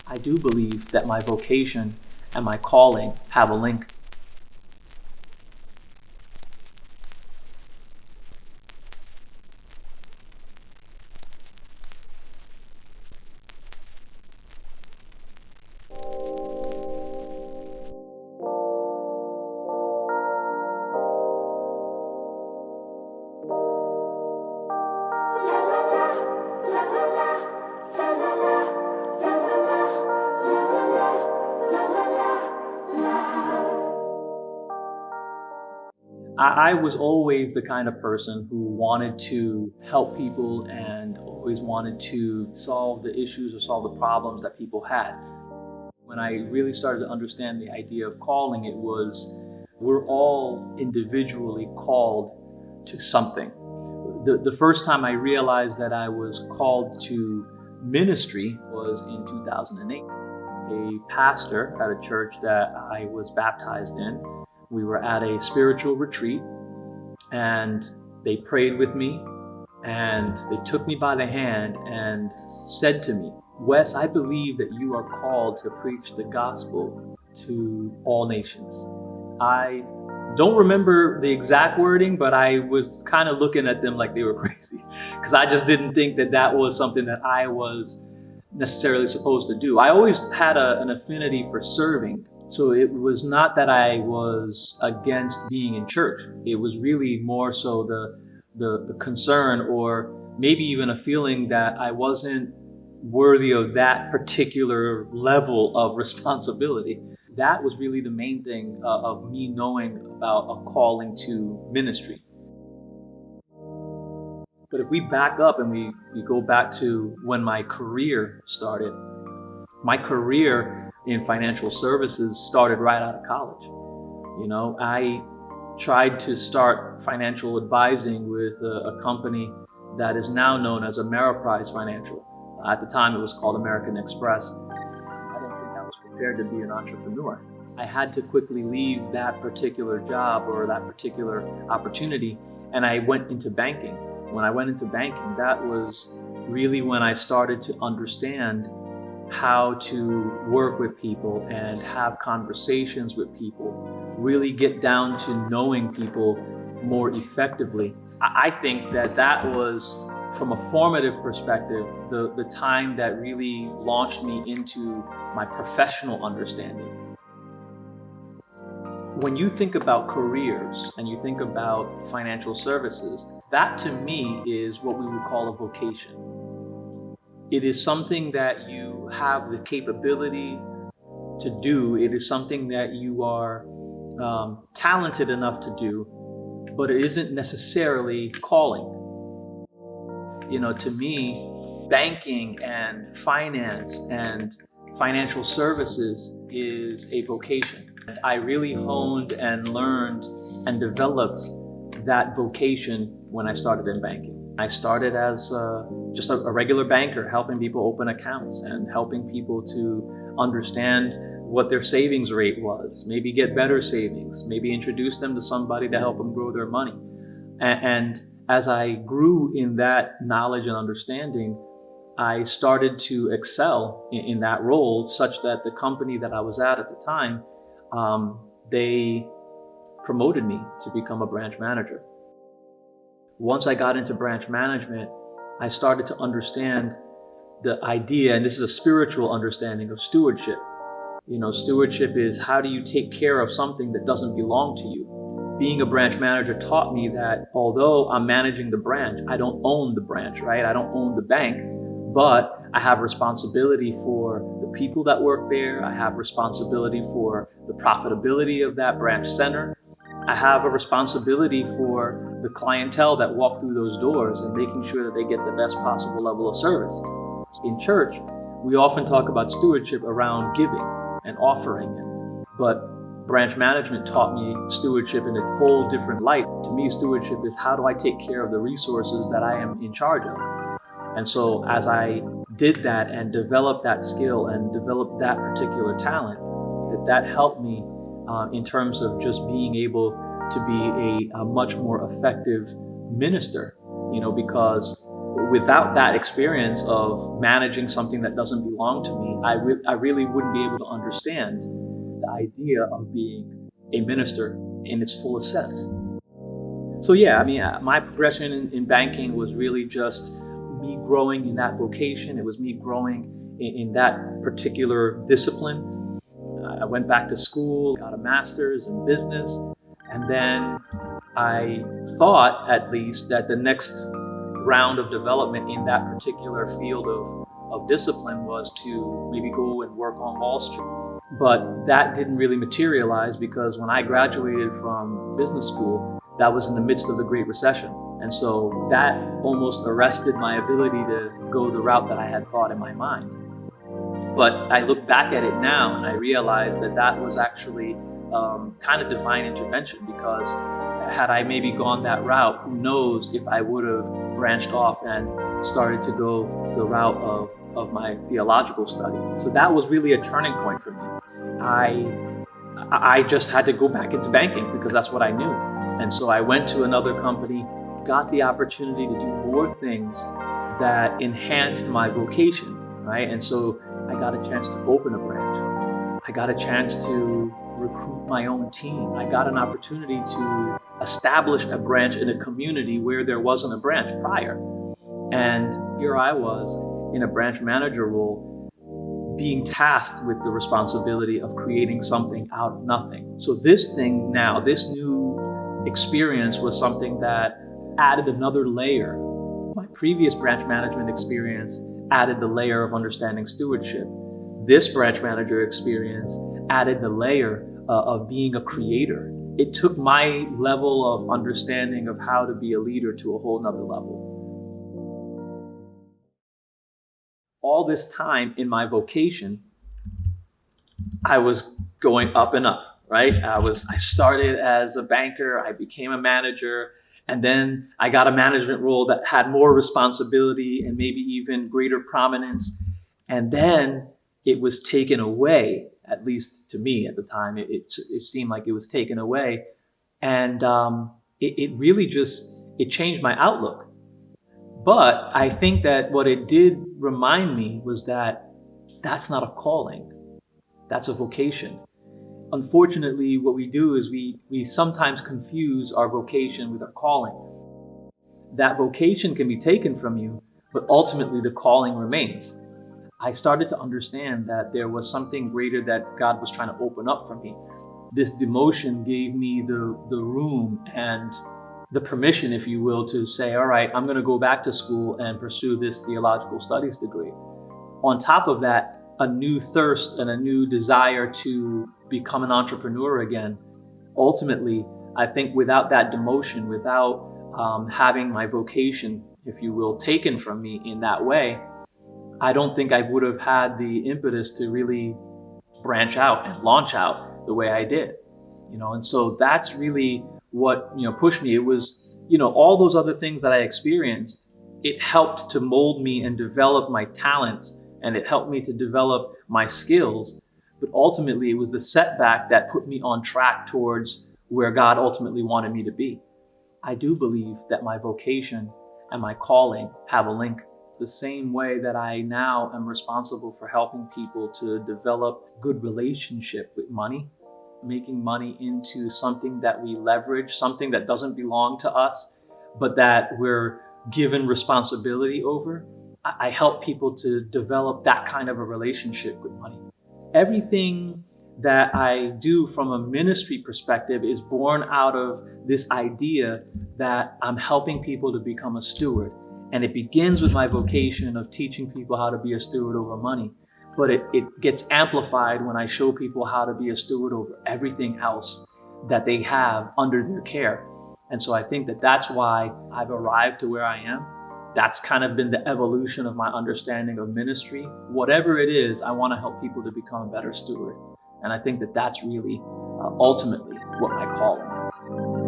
I do believe that my vocation and my calling have a link. I was always the kind of person who wanted to help people and always wanted to solve the issues or solve the problems that people had. When I really started to understand the idea of calling, it was we're all individually called to something. The first time I realized that I was called to ministry was in 2008. A pastor at a church that I was baptized in, we were at a spiritual retreat, and they prayed with me, and they took me by the hand and said to me, "Wes, I believe that you are called to preach the gospel to all nations." I don't remember the exact wording, but I was kind of looking at them like they were crazy, because I just didn't think that that was something that I was necessarily supposed to do. I always had an affinity for serving. So it was not that I was against being in church. It was really more so the concern, or maybe even a feeling that I wasn't worthy of that particular level of responsibility. That was really the main thing of me knowing about a calling to ministry. But if we back up and we go back to when my career started, my career in financial services started right out of college. I tried to start financial advising with a company that is now known as Ameriprise Financial. At the time, it was called American Express. I don't think I was prepared to be an entrepreneur. I had to quickly leave that particular job or that particular opportunity, and I went into banking. When I went into banking, that was really when I started to understand how to work with people and have conversations with people, really get down to knowing people more effectively. I think that that was, from a formative perspective, the time that really launched me into my professional understanding. When you think about careers and you think about financial services, that to me is what we would call a vocation. It is something that you have the capability to do. It is something that you are talented enough to do, but it isn't necessarily calling. To me, banking and finance and financial services is a vocation. And I really honed and learned and developed that vocation when I started in banking. I started as just a regular banker, helping people open accounts and helping people to understand what their savings rate was, maybe get better savings, maybe introduce them to somebody to help them grow their money. And as I grew in that knowledge and understanding, I started to excel in that role, such that the company that I was at the time, they promoted me to become a branch manager. Once I got into branch management, I started to understand the idea, and this is a spiritual understanding of stewardship. Stewardship is, how do you take care of something that doesn't belong to you? Being a branch manager taught me that although I'm managing the branch, I don't own the branch, right? I don't own the bank, but I have responsibility for the people that work there. I have responsibility for the profitability of that branch center. I have a responsibility for the clientele that walk through those doors and making sure that they get the best possible level of service. In church, we often talk about stewardship around giving and offering, but branch management taught me stewardship in a whole different light. To me, stewardship is, how do I take care of the resources that I am in charge of? And so as I did that and developed that skill and developed that particular talent, that helped me in terms of just being able to be a much more effective minister, because without that experience of managing something that doesn't belong to me, I really wouldn't be able to understand the idea of being a minister in its fullest sense. So yeah, I mean, my progression in banking was really just me growing in that vocation. It was me growing in that particular discipline. I went back to school, got a master's in business, and then I thought, at least, that the next round of development in that particular field of discipline was to maybe go and work on Wall Street. But that didn't really materialize because when I graduated from business school, that was in the midst of the Great Recession. And so that almost arrested my ability to go the route that I had thought in my mind. But I look back at it now and I realize that that was actually kind of divine intervention, because had I maybe gone that route, who knows if I would have branched off and started to go the route of my theological study. So that was really a turning point for me. I just had to go back into banking because that's what I knew. And so I went to another company, got the opportunity to do more things that enhanced my vocation, right? And so I got a chance to open a branch. I got a chance to recruit my own team. I got an opportunity to establish a branch in a community where there wasn't a branch prior. And here I was in a branch manager role, being tasked with the responsibility of creating something out of nothing. So this thing now, this new experience was something that added another layer. My previous branch management experience added the layer of understanding stewardship. This branch manager experience added the layer of being a creator. It took my level of understanding of how to be a leader to a whole nother level. All this time in my vocation, I was going up and up, right? I started as a banker, I became a manager, and then I got a management role that had more responsibility and maybe even greater prominence. And then it was taken away, at least to me at the time. It seemed like it was taken away. And it really it changed my outlook. But I think that what it did remind me was that that's not a calling. That's a vocation. Unfortunately, what we do is we sometimes confuse our vocation with our calling. That vocation can be taken from you, but ultimately the calling remains. I started to understand that there was something greater that God was trying to open up for me. This demotion gave me the room and the permission, if you will, to say, all right, I'm going to go back to school and pursue this theological studies degree. On top of that, a new thirst and a new desire to become an entrepreneur again. Ultimately, I think without that demotion, without having my vocation, if you will, taken from me in that way, I don't think I would have had the impetus to really branch out and launch out the way I did. And so that's really what pushed me. It was all those other things that I experienced. It helped to mold me and develop my talents, and it helped me to develop my skills. But ultimately, it was the setback that put me on track towards where God ultimately wanted me to be. I do believe that my vocation and my calling have a link. The same way that I now am responsible for helping people to develop good relationship with money, making money into something that we leverage, something that doesn't belong to us, but that we're given responsibility over. I help people to develop that kind of a relationship with money. Everything that I do from a ministry perspective is born out of this idea that I'm helping people to become a steward. And it begins with my vocation of teaching people how to be a steward over money. But it gets amplified when I show people how to be a steward over everything else that they have under their care. And so I think that that's why I've arrived to where I am. That's kind of been the evolution of my understanding of ministry. Whatever it is, I want to help people to become a better steward. And I think that that's really ultimately what my calling is.